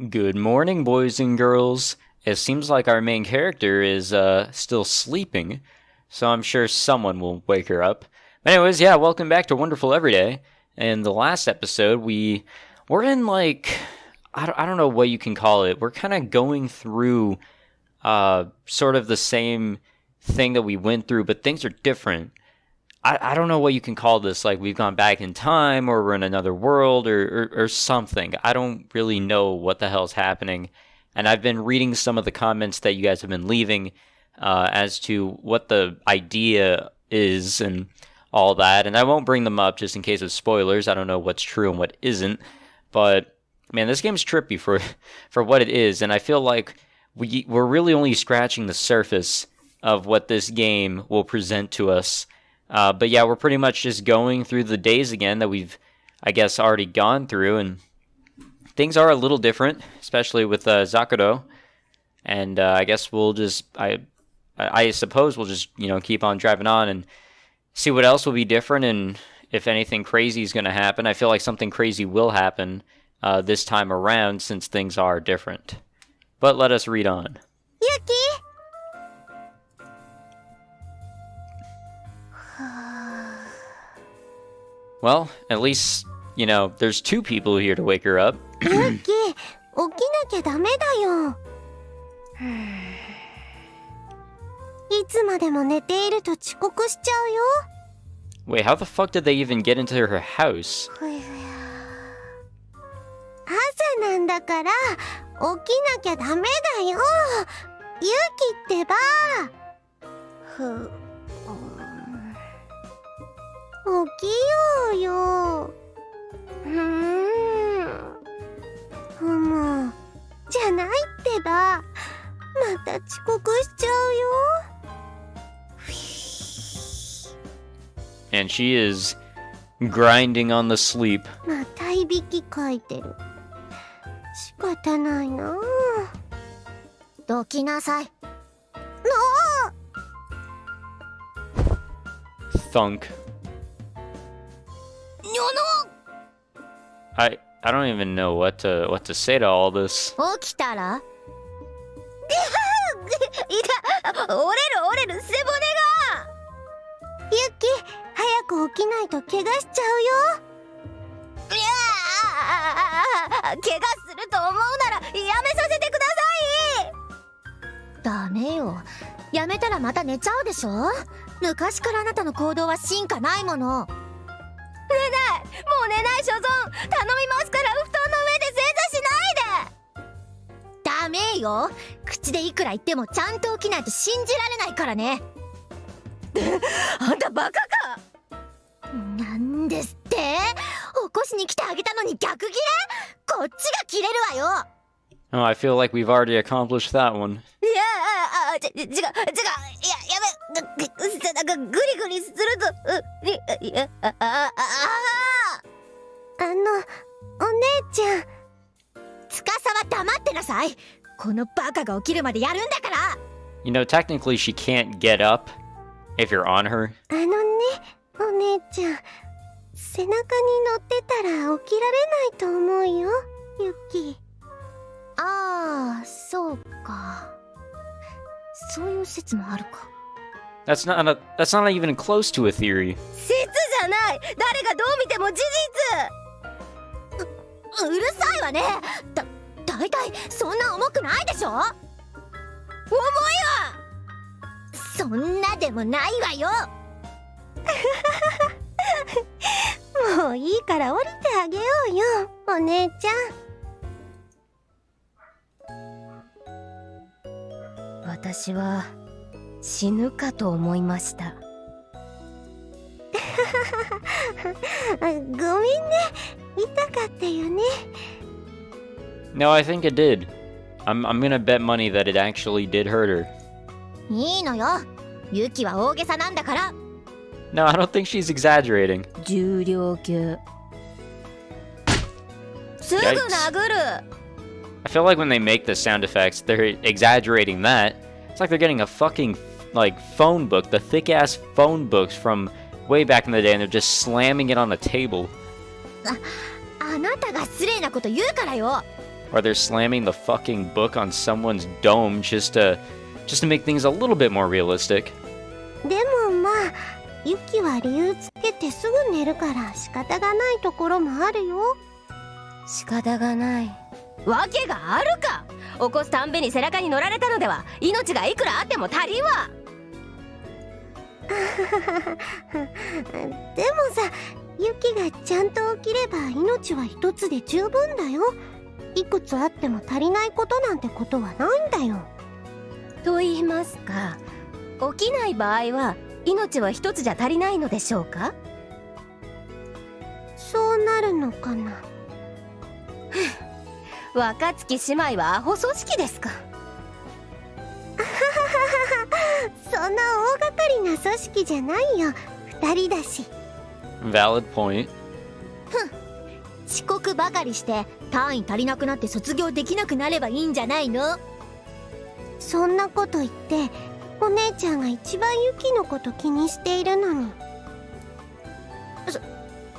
Good morning, boys and girls. It seems like our main character is still sleeping, so I'm sure someone will wake her up. But anyways, yeah, welcome back to Wonderful Everyday. In the last episode, we're in like I don't know what you can call it. We're kind of going through sort of the same thing that we went through, but things are different. I don't know what you can call this, like we've gone back in time or we're in another world or something. I don't really know what the hell's happening. And I've been reading some of the comments that you guys have been leaving as to what the idea is and all that. And I won't bring them up just in case of spoilers. I don't know what's true and what isn't. But, man, this game's trippy for what it is. And I feel like we're really only scratching the surface of what this game will present to us. But yeah, we're pretty much just going through the days again that we've, I guess, already gone through, and things are a little different, especially with Zakuro. And I guess we'll just, I suppose we'll just, keep on driving on and see what else will be different, and if anything crazy is going to happen. I feel like something crazy will happen this time around since things are different. But let us read on. Yuki! Well, at least, there's two people here to wake her up. Yuki, 起きなきゃダメだよ。いつまでも寝ていると遅刻しちゃうよ。Wait, how the fuck did they even get into her house? 朝なんだから起きなきゃダメだよ。ユキってば。起きようよ。じゃないってば。また遅刻しちゃうよ。And she is grinding on the sleep. またいびきかいてる。仕方ないな。どきなさい。Thunk. I don't even know what to say to all this. 起きたら折れる背骨が。ユキ、早く起きないと怪我しちゃうよ。怪我すると思うならやめさせてください。ダメよ、やめたらまた寝ちゃうでしょ。昔からあなたの行動は進化ないもの。寝ない、もう寝ない所存。頼みますから布団の上で正座しないで。ダメよ、口でいくら言ってもちゃんと起きないと信じられないからね。あんたバカか。なんですって、起こしに来てあげたのに逆ギレ。こっちがキレるわよ。Oh, I feel like we've already accomplished that one. いや、違う、やめ、背中グリグリするぞ。お姉ちゃん。司は黙ってなさい。このバカが起きるまでやるんだから。Technically she can't get up if you're on her. お姉ちゃん。背中に乗ってたら起きられないと思うよ、ユキ。ああ、そうか。そういう説もあるか。That's not even close to a theory. 説じゃない。誰がどう見ても事実。うるさいわね。だいたいそんな重くないでしょ。重いわ。そんなでもないわよ。もういいから降りてあげようよ、お姉ちゃん。私は死ぬかと思いました。ごめんね、痛かったよね。No, I think it did. I'm gonna bet money that it actually did hurt her. いいのよ、ユキは大げさなんだから。No, I don't think she's exaggerating. 重量級。すぐ殴る。I feel like when they make the sound effects, they're exaggerating that. It's like they're getting a fucking, phone book, the thick-ass phone books from way back in the day, and they're just slamming it on the table. あなたが失礼なこと言うからよ。or they're slamming the fucking book on someone's dome just to make things a little bit more realistic. でもまあユキは理由つけてすぐ寝るから仕方がないところもあるよ。仕方がないわけがあるか。起こすたんびに背中に乗られたのでは命がいくらあっても足りんわ。でもさ、ユキがちゃんと起きれば命は一つで十分だよ。いくつあっても足りないことなんてことはないんだよ。と言いますか、起きない場合は命は一つじゃ足りないのでしょうか。そうなるのかな。若月姉妹はアホ組織ですか。そんな大掛かりな組織じゃないよ。二人だし。 Valid point. 遅刻ばかりして単位足りなくなって卒業できなくなればいいんじゃないの。そんなこと言ってお姉ちゃんが一番ユキのこと気にしているのに。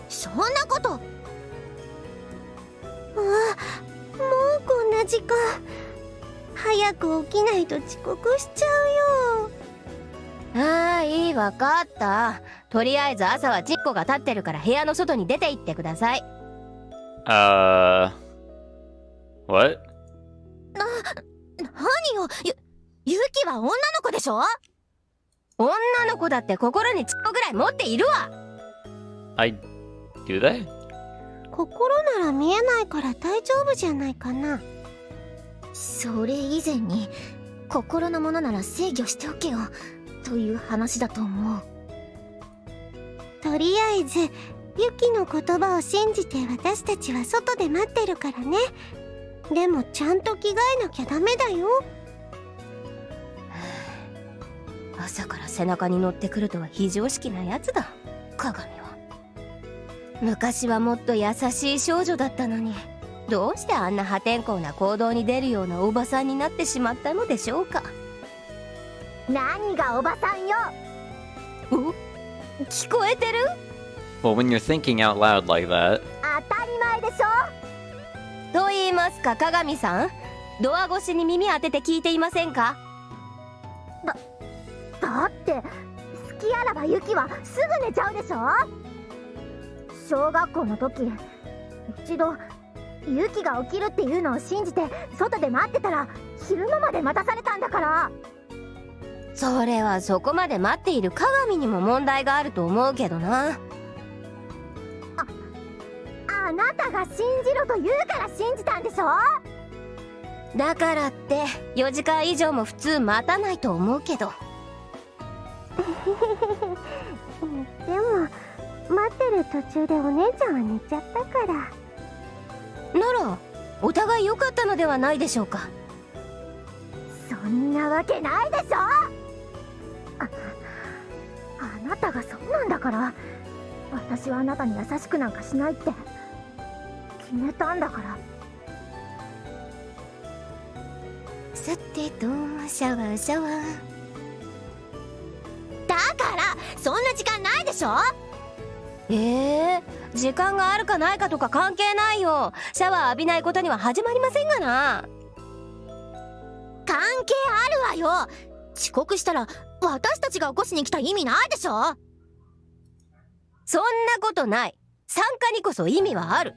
そんなこと。もうこんな時間。早く起きないと遅刻しちゃうよ。ああ、いいわかった。とりあえず朝はチッコが立ってるから部屋の外に出て行ってください。What? 何よ、ユキは女の子でしょ。女の子だって心にチッコぐらい持っているわ。Do they? 心なら見えないから大丈夫じゃないかな。それ以前に心のものなら制御しておけよという話だと思う。とりあえずユキの言葉を信じて私たちは外で待ってるからね。でもちゃんと着替えなきゃダメだよ。朝から背中に乗ってくるとは非常識なやつだ、鏡は。昔はもっと優しい少女だったのに、どうしてあんな破天荒な行動に出るようなおばさんになってしまったのでしょうか。何がおばさんよ。聞こえてる？ Well, when you're thinking out loud like that. 当たり前でしょ。と言いますか、鏡さん、ドア越しに耳当てて聞いていませんか？だって好きあらばユキはすぐ寝ちゃうでしょ。小学校の時一度ユキが起きるっていうのを信じて外で待ってたら昼間まで待たされたんだから。それはそこまで待っている鏡にも問題があると思うけどな。あなたが信じろと言うから信じたんでしょ。だからって4時間以上も普通待たないと思うけど。でも待ってる途中でお姉ちゃんは寝ちゃったから。ならお互い良かったのではないでしょうか。そんなわけないでしょ。あなたがそうなんだから私はあなたに優しくなんかしないって決めたんだから。さてとシャワーシャワー。だからそんな時間ないでしょ。時間があるかないかとか関係ないよ。シャワー浴びないことには始まりませんがな。関係あるわよ。遅刻したら私たちが起こしに来た意味ないでしょ。そんなことない。参加にこそ意味はある。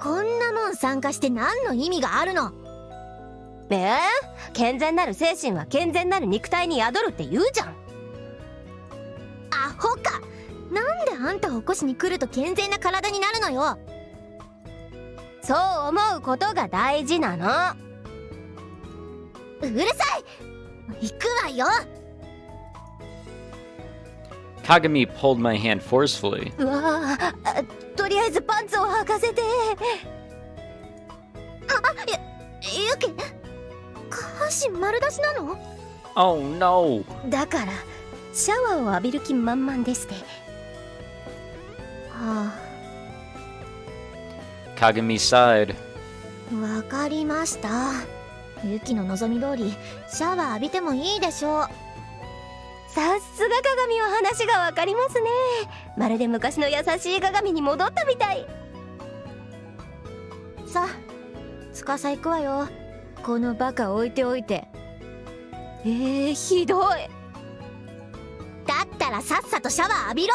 こんなもん参加して何の意味があるの。健全なる精神は健全なる肉体に宿るって言うじゃん。アホか。なんであんたを起こしに来ると健全な体になるのよ。そう思うことが大事なの。うるさい。行くわよ。Kagami pulled my hand forcefully. うわあ、とりあえずパンツを履かせて。ユキ下半身丸出しなの。 Oh no! だからシャワーを浴びる気満々でして。Kagami sighed. わかりました。ユキの望み通りシャワー浴びてもいいでしょう。さすが鏡は話がわかりますね。まるで昔の優しい鏡に戻ったみたい。さ司行くわよ。このバカ置いておいて。ひどい。だったらさっさとシャワー浴びろ。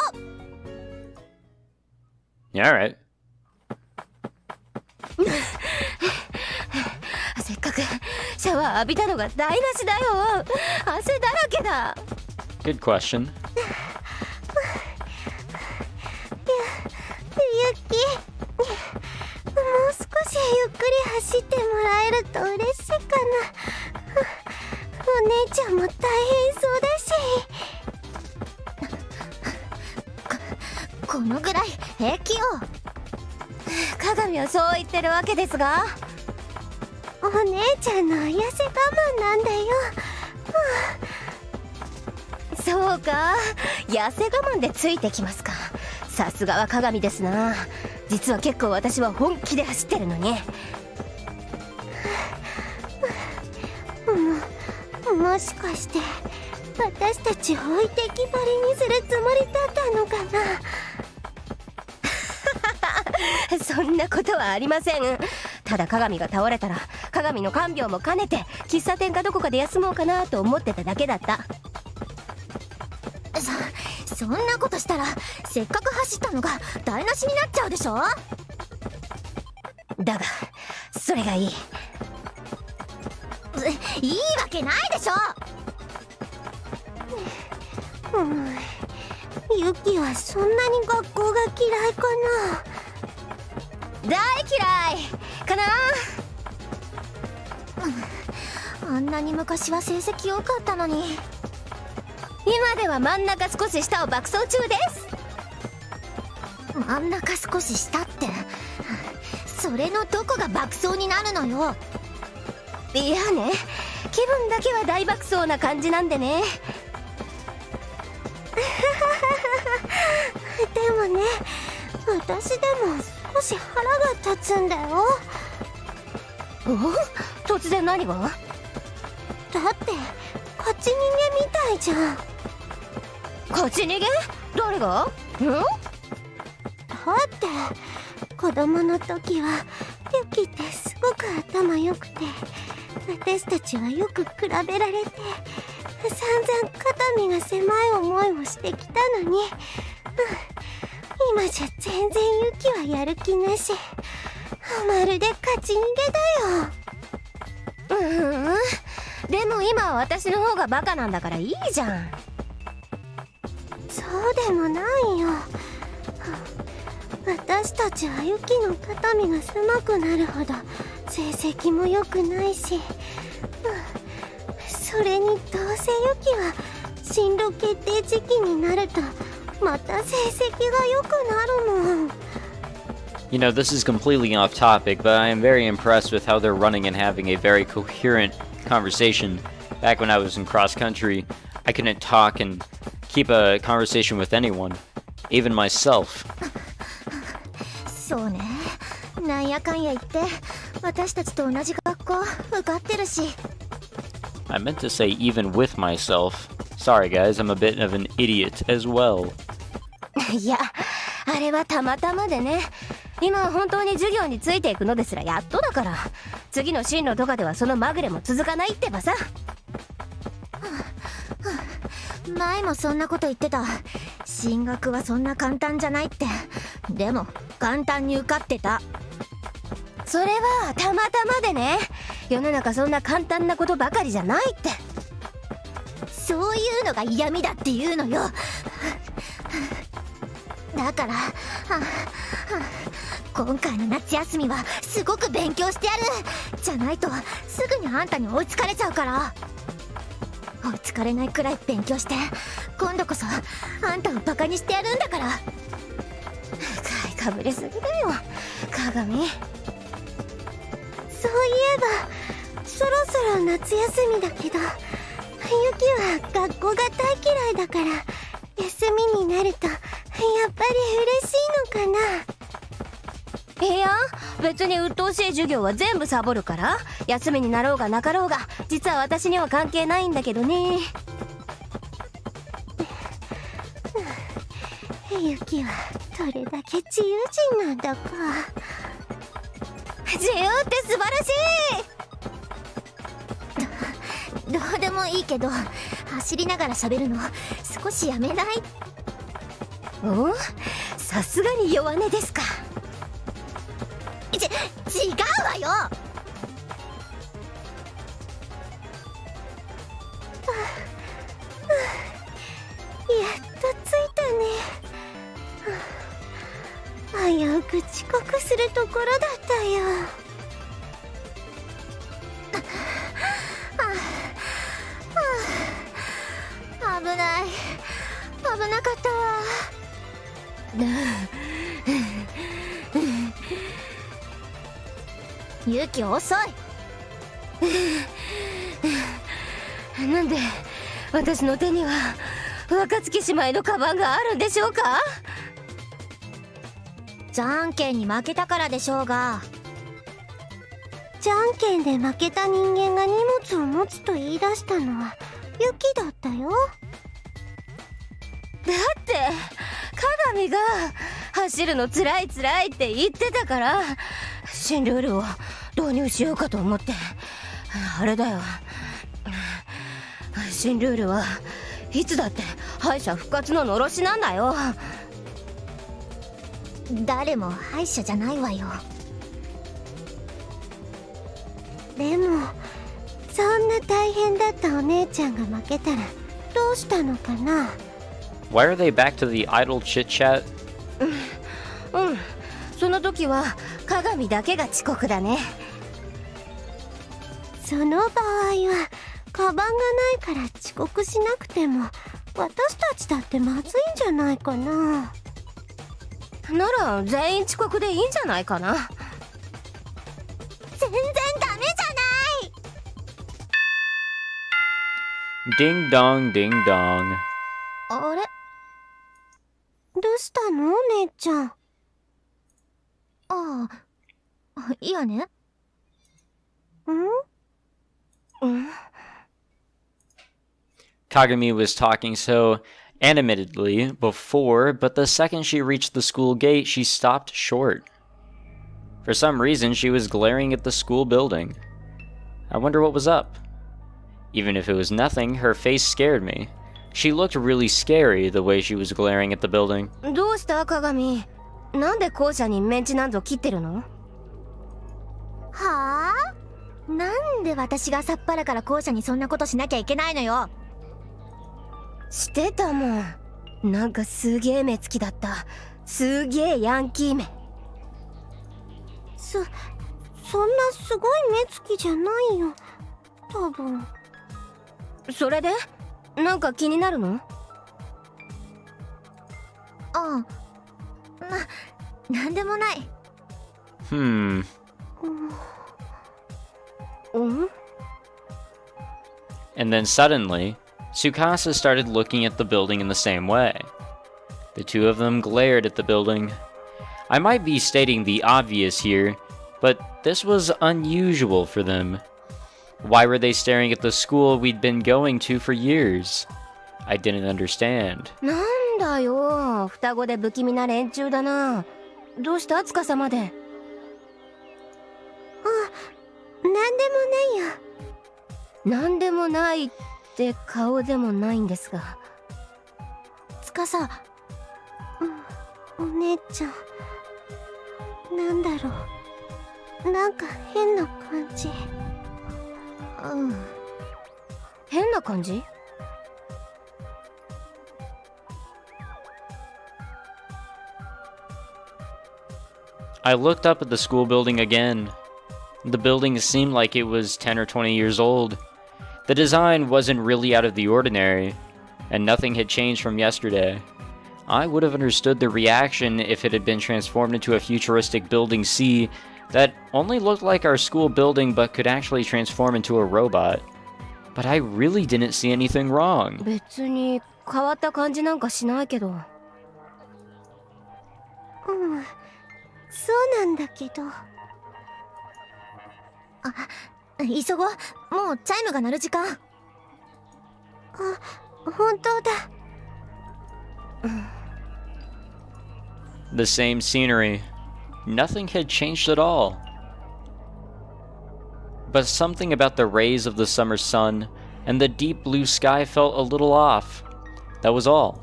Yeah, alright. せっかくシャワー浴びたのが台無しだよ。汗だらけだ。 Good question. ユキ、もう少しゆっくり走ってもらえると嬉しいかな。お姉ちゃんも大変そうだし。このぐらい平気よ。鏡はそう言ってるわけですが、お姉ちゃんの痩せ我慢なんだよ。そうか、痩せ我慢でついてきますか。さすがは鏡ですな。実は結構私は本気で走ってるのに。もしかして私たち置いてきぼりにするつもりだったのかな。そんなことはありません。ただ鏡が倒れたら鏡の看病も兼ねて喫茶店かどこかで休もうかなと思ってただけだった。そんなことしたらせっかく走ったのが台無しになっちゃうでしょ。だがそれがいい。いいわけないでしょ。ユキはそんなに学校が嫌いか大嫌いかな。な。あんなに昔は成績良かったのに。今では真ん中少し下を爆走中です。真ん中少し下って、それのどこが爆走になるのよ。いやね、気分だけは大爆走な感じなんでね。でもね、私でも少し腹が立つんだよ。突然何が？だって勝ち逃げみたいじゃん。勝ち逃げ？誰が？だって子供の時はユキってすごく頭良くて、私たちはよく比べられて、散々肩身が狭い思いをしてきたのに、今じゃ全然ユキはやる気なし。まるで勝ち逃げだよ。でも今は私の方がバカなんだからいいじゃん。そうでもないよ。私たちはユキの肩身が狭くなるほど成績も良くないし、それにどうせユキは進路決定時期になるとまた成績が良くなるもん。You know, this is completely off topic, but I am very impressed with how they're running and having a very coherent conversation. Back when I was in cross country, I couldn't talk and keep a conversation with anyone, even myself. そうね、なんやかんや言って私たちと同じ学校受かってるし。 I meant to say even with myself. Sorry guys, I'm a bit of an idiot as well. いや、あれはたまたまでね。今は本当に授業についていくのですらやっとだから、次の進路とかではそのまぐれも続かないってばさ。前もそんなこと言ってた。進学はそんな簡単じゃないって。でも簡単に受かってた。それはたまたまでね。世の中そんな簡単なことばかりじゃないって。そういうのが嫌味だっていうのよ。だから今回の夏休みはすごく勉強してやる。じゃないとすぐにあんたに追いつかれちゃうから。追いつかれないくらい勉強して、今度こそあんたをバカにしてやるんだから。買いかぶりすぎだよ鏡。そういえばそろそろ夏休みだけど、ユキは学校が大嫌いだから、休みになるとやっぱり嬉しいのかな。いや、別に鬱陶しい授業は全部サボるから、休みになろうがなかろうが実は私には関係ないんだけどね。ユキはどれだけ自由人なんだか。自由って素晴らしい。どうでもいいけど、走りながら喋るの少しやめない？お、さすがに弱音ですか。違うわよ。やっと着いたね。危うく遅刻するところだったよ。危ない、危なかったわ。ユキ遅い。なんで私の手には若月姉妹のカバンがあるんでしょうか。じゃんけんに負けたからでしょうが。じゃんけんで負けた人間が荷物を持つと言い出したのはユキだったよ。だって鏡が走るのつらいつらいって言ってたから、新ルールを導入しようかと思って。あれだよ、新ルールはいつだって敗者復活ののろしなんだよ。誰も敗者じゃないわよ。でもそんな大変だったお姉ちゃんが負けたらどうしたのかな。 Why are they back to the idle chit chat? うん、その時は鏡だけが遅刻だね。その場合はカバンがないから遅刻しなくても私たちだってまずいんじゃないかな。なら全員遅刻でいいんじゃないかな。全然ダメじゃない。 Ding dong, ding dong. あれ、どうしたのお姉ちゃん。ああ、いやね。Kagami was talking so animatedly before, but the second she reached the school gate, she stopped short. For some reason, she was glaring at the school building. I wonder what was up. Even if it was nothing, her face scared me. She looked really scary the way she was glaring at the building. どうした鏡、なんで校舎にメンチなんぞ切ってるの？はあ？なんで私がさっぱらから校舎にそんなことしなきゃいけないのよ。してたもん。なんかすげえ目つきだった。すげえヤンキー目。そんなすごい目つきじゃないよ、多分。それでなんか気になるの？ああ、なんでもない。Hmm. うん？ And then suddenly, Tsukasa started looking at the building in the same way. The two of them glared at the building. I might be stating the obvious here, but this was unusual for them. Why were they staring at the school we'd been going to for years? I didn't understand. なんだよ、双子で不気味な連中だな。どうした司まで。なんでもないよ。なんでもないって顔でもないんですが。司、お姉ちゃん、なんだろう、なんか変な感じ。変な感じI looked up at the school building again. The building seemed like it was 10 or 20 years old. The design wasn't really out of the ordinary, and nothing had changed from yesterday. I would have understood the reaction if it had been transformed into a futuristic building C that only looked like our school building but could actually transform into a robot. But I really didn't see anything wrong. 別に変わった感じなんかしないけど。そうなんだけど。急ごう。もうチャイムが鳴る時間。本当だ。The same scenery. Nothing had changed at all. but something about the rays of the summer sun and the deep blue sky felt a little off. That was all.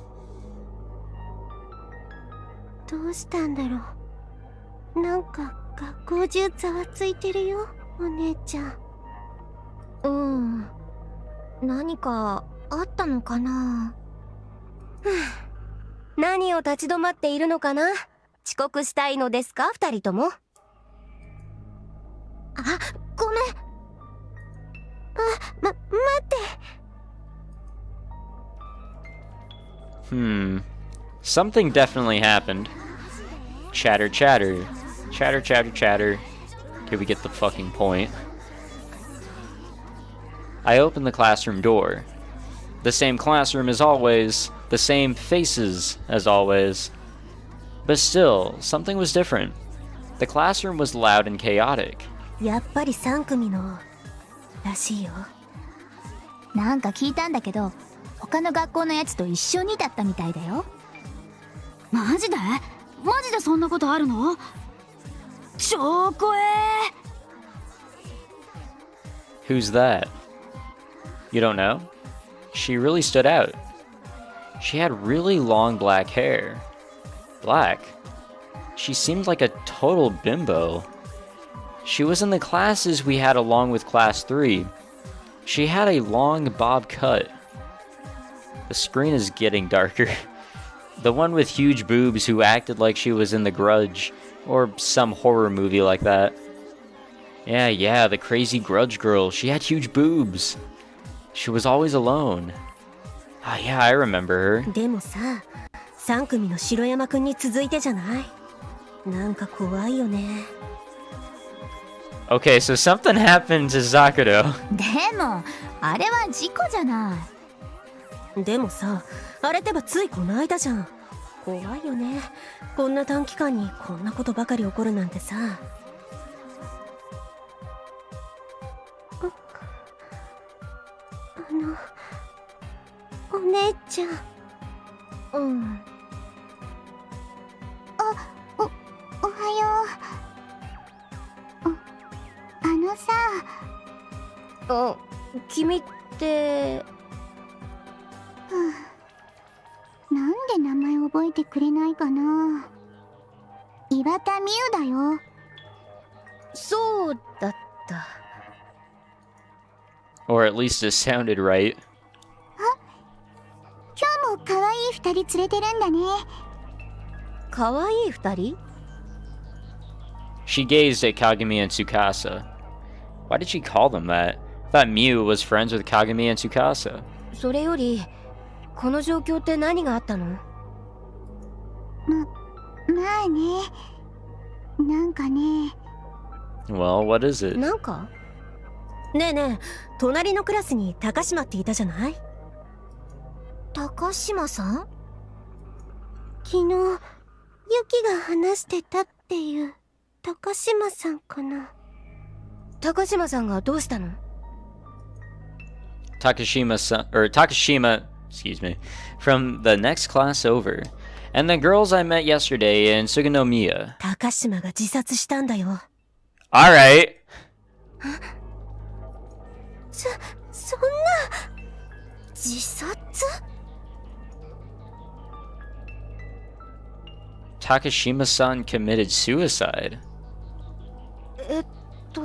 どうしたんだろう。なんか学校中ざわついてるよ、お姉ちゃん。何かあったのかな。何を立ち止まっているのかな。遅刻したいのですか、二人とも。あ、ごめん。待って。Something definitely happened. Chatter, chatter. Chatter, chatter, chatter. Okay, we get the fucking point. I opened the classroom door. The same classroom as always. The same faces as always. But still, something was different. The classroom was loud and chaotic. やっぱり3組のらしいよ。なんか聞いたんだけど、他の学校のやつと一緒にだったみたいだよ。マジでそんなことあるの？超怖え。 Who's that? You don't know? She really stood out. She had really long black hair. Black? She seemed like a total bimbo. She was in the classes we had along with Class 3. She had a long bob cut. The screen is getting darker. The one with huge boobs who acted like she was in The Grudge, or some horror movie like that. Yeah, the crazy Grudge girl. She had huge boobs. She was always alone. Ah, yeah, I remember her. でもさ、3組の白山くんに続いてじゃない？なんか怖いよね。Okay, so something happened to Zakuro. でもあれは事故じゃない。でもさ、あれってばついこの間じゃん。怖いよね。こんな短期間にこんなことばかり起こるなんてさ。お姉ちゃん。おはよう。あのさ。あ、君って。なんで名前覚えてくれないかな。岩田美優だよ。そうだった。Or at least it sounded right. 今日も可愛い二人連れてるんだね。可愛い二人？ She gazed at Kagami and Tsukasa. Why did she call them that? I thought Miu was friends with Kagami and Tsukasa. それより、この状況って何があったの？まあね。なんかね。Well, what is it? なんか？ねえねえ、隣のクラスに高島っていたじゃない？高島さん？昨日、ユキが話してたっていう高島さんかな。高島さんがどうしたの？ Takashima, excuse me, from the next class over. And the girls I met yesterday in Suganomiya. 高島が自殺したんだよ。Alright. そんな。自殺Takashima-san committed suicide.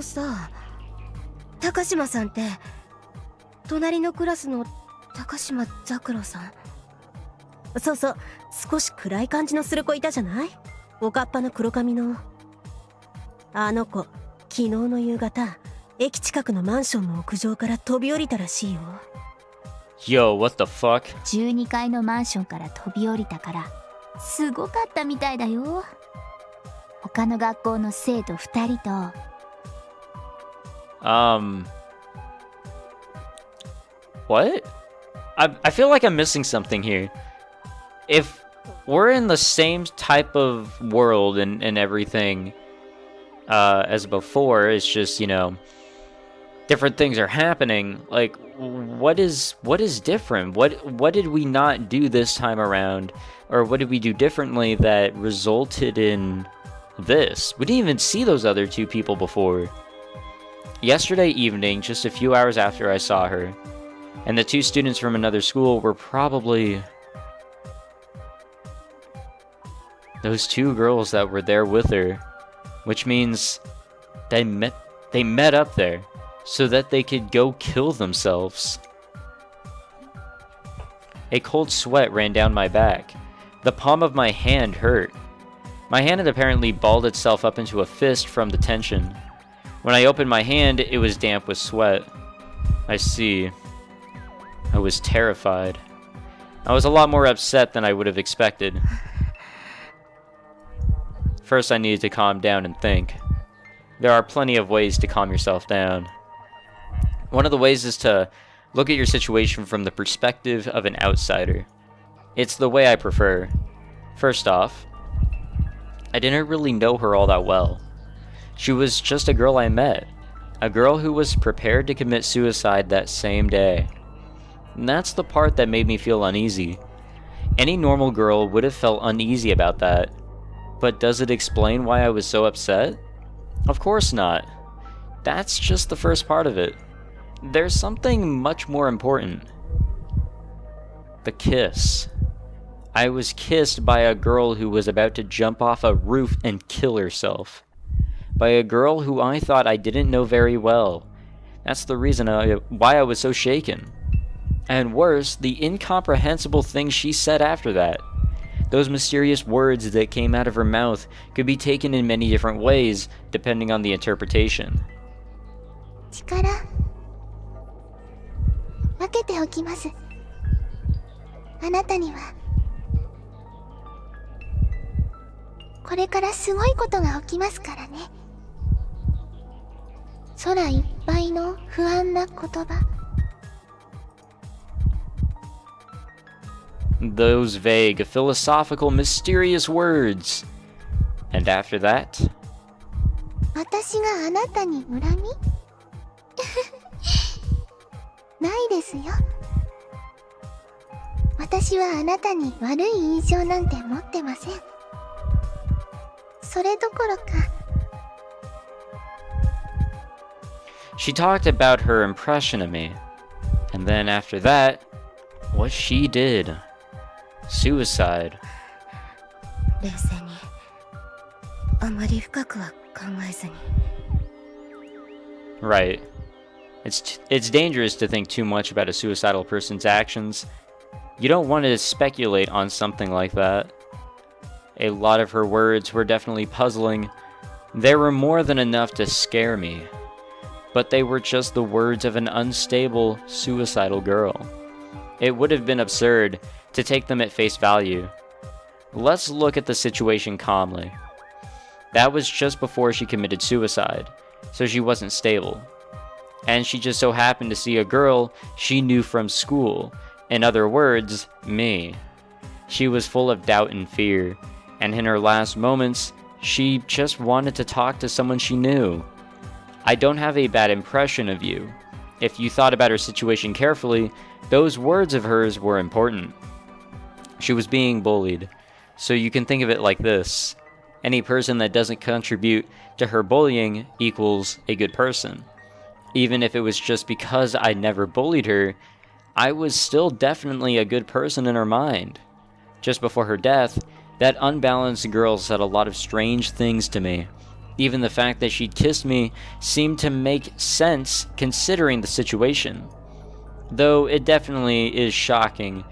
さ、高島さんって隣のクラスの高島ザクロさん？そうそう、少し暗い感じのする子いたじゃない？おかっぱの黒髪の。あの子、昨日の夕方、駅近くのマンションの屋上から飛び降りたらしいよ。Yo, what the fuck? 12階のマンションから飛び降りたからすごかったみたいだよ。他の学校の生徒2人と。What? I feel like I'm missing something here. If we're in the same type of world and everything as before, it's just, you know, different things are happening. Like, what is different? What did we not do this time around? Or what did we do differently that resulted in this? We didn't even see those other two people before. Yesterday evening, just a few hours after I saw her, and the two students from another school were probably those two girls that were there with her, which means they met up there so that they could go kill themselves. A cold sweat ran down my back. The palm of my hand hurt. My hand had apparently balled itself up into a fist from the tension. When I opened my hand, it was damp with sweat. I see. I was terrified. I was a lot more upset than I would have expected. First, I needed to calm down and think. There are plenty of ways to calm yourself down. One of the ways is to look at your situation from the perspective of an outsider. It's the way I prefer. First off, I didn't really know her all that well. She was just a girl I met. A girl who was prepared to commit suicide that same day. And that's the part that made me feel uneasy. Any normal girl would have felt uneasy about that. But does it explain why I was so upset? Of course not. That's just the first part of it. There's something much more important. The kiss. I was kissed by a girl who was about to jump off a roof and kill herself. By a girl who I thought I didn't know very well. That's the reason why I was so shaken. And worse, the incomprehensible things she said after that. Those mysterious words that came out of her mouth could be taken in many different ways, depending on the interpretation. 力分けておきます。あなたにはこれからすごいことが起きますからね。空いっぱいの不安な言葉。Those vague, philosophical, mysterious words. And after that? 私があなたに恨みないですよ。私はあなたに悪い印象なんて持ってません。それどころか。She talked about her impression of me. And then after that, what she did. Suicide. 冷静にあまり深くは考えずに Right. It's dangerous to think too much about a suicidal person's actions. You don't want to speculate on something like that. A lot of her words were definitely puzzling. They were more than enough to scare me. But they were just the words of an unstable, suicidal girl. It would have been absurd to take them at face value. Let's look at the situation calmly. That was just before she committed suicide, so she wasn't stable. And she just so happened to see a girl she knew from school. In other words, me. She was full of doubt and fear, and in her last moments, she just wanted to talk to someone she knew. I don't have a bad impression of you. If you thought about her situation carefully, those words of hers were important. She was being bullied, so you can think of it like this. Any person that doesn't contribute to her bullying equals a good person. Even if it was just because I never bullied her, I was still definitely a good person in her mind. Just before her death, that unbalanced girl said a lot of strange things to me. Even the fact that she'd kissed me seemed to make sense considering the situation. Though it definitely is shocking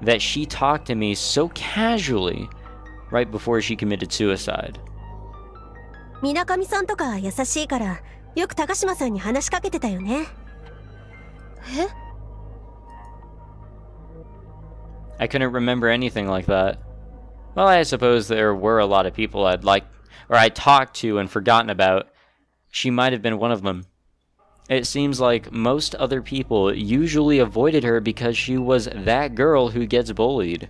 that she talked to me so casually right before she committed suicide. 水上さんとか優しいからよく高島さんに話しかけてたよね。え？ I couldn't remember anything like that. Well, I suppose there were a lot of people I talked to and forgotten about. She might have been one of them. It seems like most other people usually avoided her because she was that girl who gets bullied.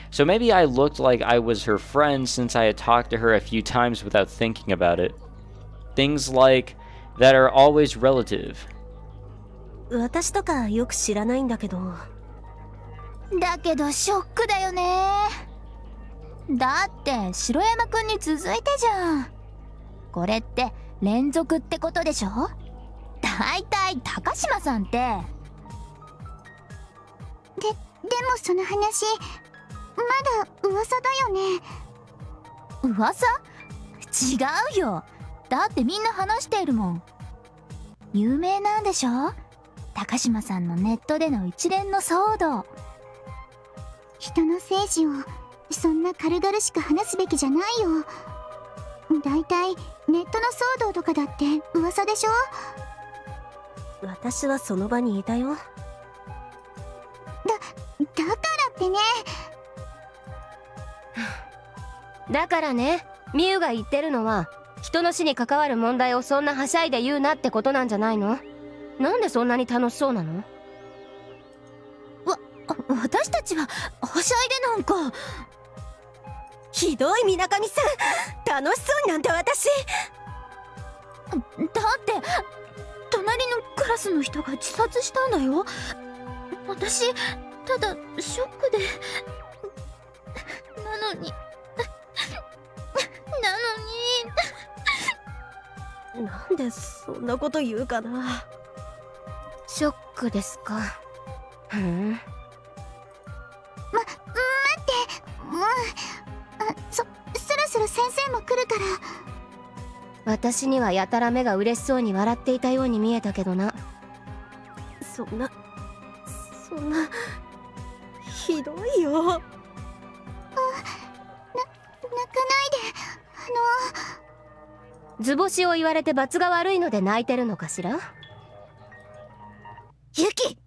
So maybe I looked like I was her friend since I had talked to her a few times without thinking about it. Things like that are always relative. 私とかよく知らないんだけど。だけどショックだよね。だって城山くんに続いてじゃん。これって連続ってことでしょ？だいたい高島さんって。でもその話まだ噂だよね。噂？違うよ。だってみんな話しているもん。有名なんでしょ、高島さんのネットでの一連の騒動。人の生死をそんな軽々しく話すべきじゃないよ。だいたいネットの騒動とかだって噂でしょ。私はその場にいたよ。だからってね。だからね、ミユが言ってるのは人の死に関わる問題をそんなはしゃいで言うなってことなんじゃないの？なんでそんなに楽しそうなの？私たちははしゃいでなんか。ひどい水上さん、楽しそうになんて私。だって隣のクラスの人が自殺したんだよ。私ただショックで。なのになんでそんなこと言うかな。ショックですか。ふん。待って、そろそろ先生も来るから。私にはやたら目が嬉しそうに笑っていたように見えたけどな。そんなひどいよ。泣かないで。図星を言われて罰が悪いので泣いてるのかしら。ユキ。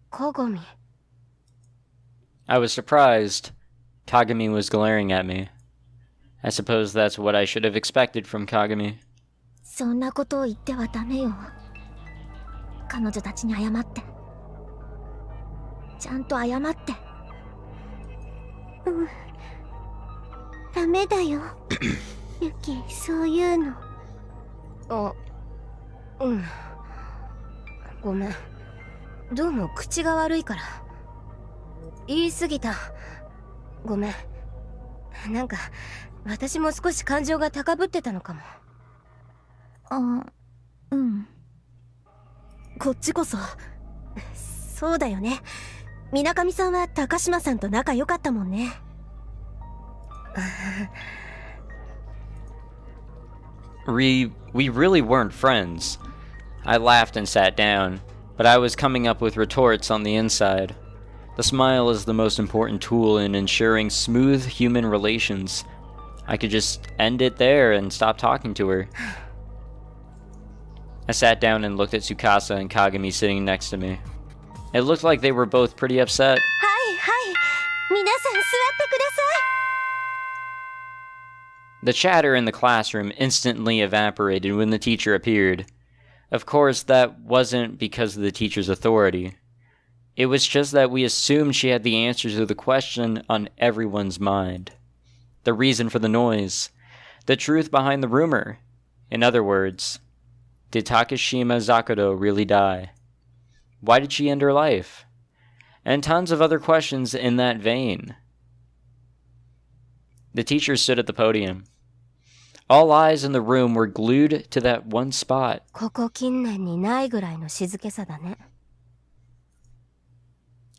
鏡。 I was surprised. Kagami was glaring at me. I suppose that's what I should have expected from Kagami. そんなことを言ってはダメよ。彼女たちに謝って。ちゃんと謝って。ダメだよ。ユキ、そういうの。あ、うん。ごめん。どうも口が悪いから。言い過ぎた。ごめん。なんか私も少し感情が高ぶってたのかも。うん。こっちこそ。そうだよね。水上さんは高島さんと仲良かったもんね。We really weren't friends. I laughed and sat down, but I was coming up with retorts on the inside. The smile is the most important tool in ensuring smooth human relations. I could just end it there and stop talking to her. I sat down and looked at Tsukasa and Kagami sitting next to me. It looked like they were both pretty upset. はいはい。皆さん座ってください。The chatter in the classroom instantly evaporated when the teacher appeared. Of course, that wasn't because of the teacher's authority. It was just that we assumed she had the answers to the question on everyone's mind. The reason for the noise. The truth behind the rumor. In other words, did Takashima Zakuro really die? Why did she end her life? And tons of other questions in that vein. The teacher stood at the podium. All eyes in the room were glued to that one spot. ここ近年にないぐらいの静けさだね。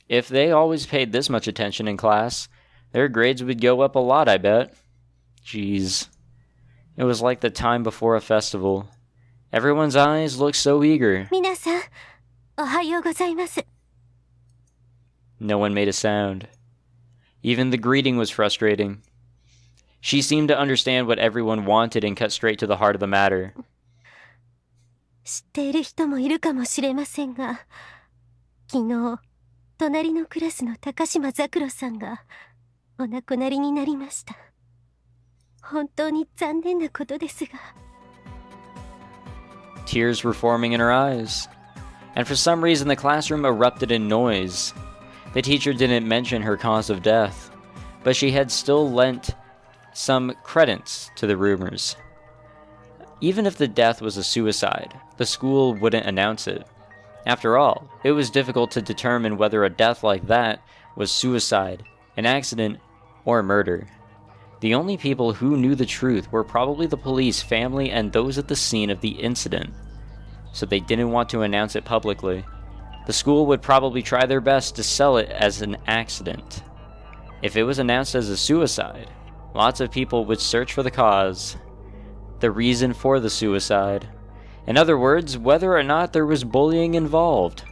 If they always paid this much attention in class, their grades would go up a lot, I bet. Jeez. It was like the time before a festival. Everyone's eyes looked so eager. 皆さん、おはようございます。No one made a sound. Even the greeting was frustrating. She seemed to understand what everyone wanted and cut straight to the heart of the matter. 知っている人もいるかもしれませんが、昨日、隣のクラスの高島桜さんがお亡くなりになりました。本当に残念なことですが。Tears were forming in her eyes. And for some reason the classroom erupted in noise. The teacher didn't mention her cause of death, but she had still lent some credence to the rumors. Even if the death was a suicide, the school wouldn't announce it. After all, it was difficult to determine whether a death like that was suicide, an accident, or murder. The only people who knew the truth were probably the police, family, and those at the scene of the incident. so they didn't want to announce it publicly. The school would probably try their best to sell it as an accident. If it was announced as a suicide, lots of people would search for the cause, the reason for the suicide. In other words, whether or not there was bullying involved.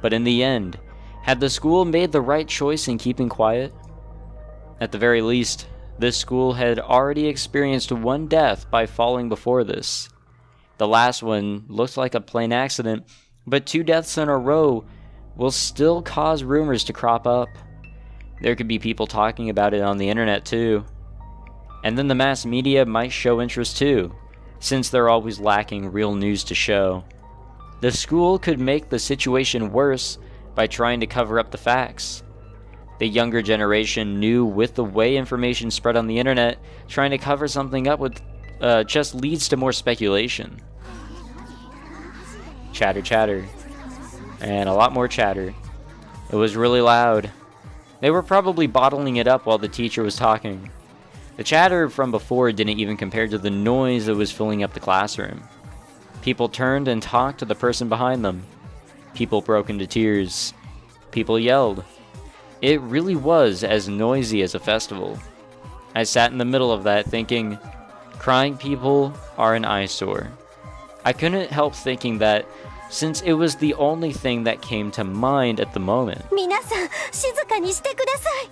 But in the end, had the school made the right choice in keeping quiet? At the very least, this school had already experienced one death by falling before this. The last one looked like a plain accident, but 2 deaths in a row will still cause rumors to crop up. There could be people talking about it on the internet too. And then the mass media might show interest too, since they're always lacking real news to show. The school could make the situation worse by trying to cover up the facts. The younger generation knew with the way information spread on the internet, trying to cover something up with just leads to more speculation. Chatter, chatter. And a lot more chatter. It was really loud. They were probably bottling it up while the teacher was talking. The chatter from before didn't even compare to the noise that was filling up the classroom. People turned and talked to the person behind them. People broke into tears. People yelled. It really was as noisy as a festival. I sat in the middle of that thinking, crying people are an eyesore. I couldn't help thinking that since it was the only thing that came to mind at the moment. 皆さん、静かにしてください。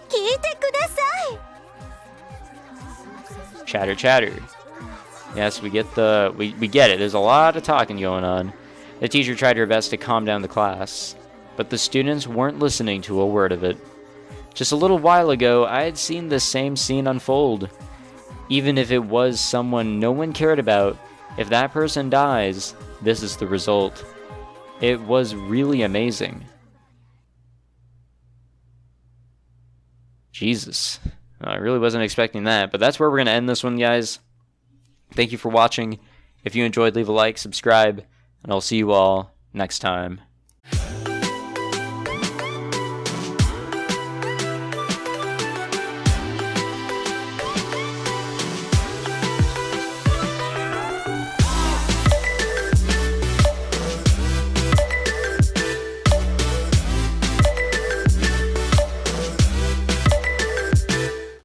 聞いてください。 Chatter, chatter. Yes, we get it. There's a lot of talking going on. The teacher tried her best to calm down the class, but the students weren't listening to a word of it. Just a little while ago, I had seen this same scene unfold. Even if it was someone no one cared about, if that person dies, this is the result. It was really amazing. Jesus. I really wasn't expecting that, but that's where we're going to end this one, guys. Thank you for watching. If you enjoyed, leave a like, subscribe, and I'll see you all next time.